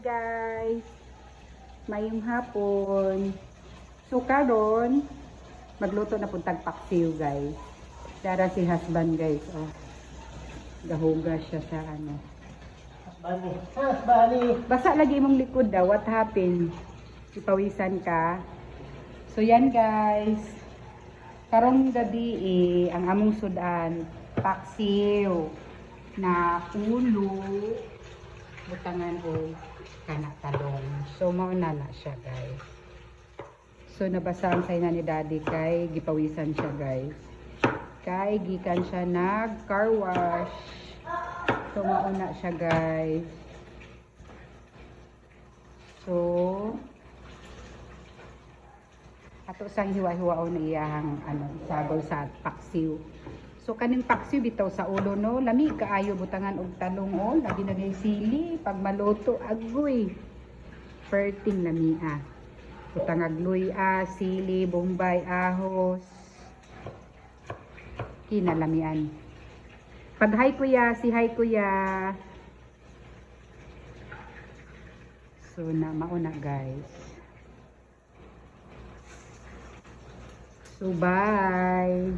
guys. Mayong hapon. So karon magluto na puntag paksiw guys. Dara si husband guys. Oh. Gahuga siya sa ano. Husband. Basa lagi imong likod daw. What happened? Ipawisan ka. So yan guys. Karong gabi ang among sudan paksiw na ulo butangan o kana talong. So mauna na siya guys. So nabasaan sa ina ni daddy kay gipawisan siya guys. Kay gikan siya nag car wash. So mauna siya guys. So ato sang hiwa-hiwaon na iyahang sagol sa paksiw. So kaning paksiw bitaw sa ulo no, lami kaayo butangan og talong o, lagi na gay sili pag maluto agoy. Perting lami butang agluy sili, bombay, ahos. Kinalamian. Pag hi kuya, si hi kuya. So na mauna guys. So bye.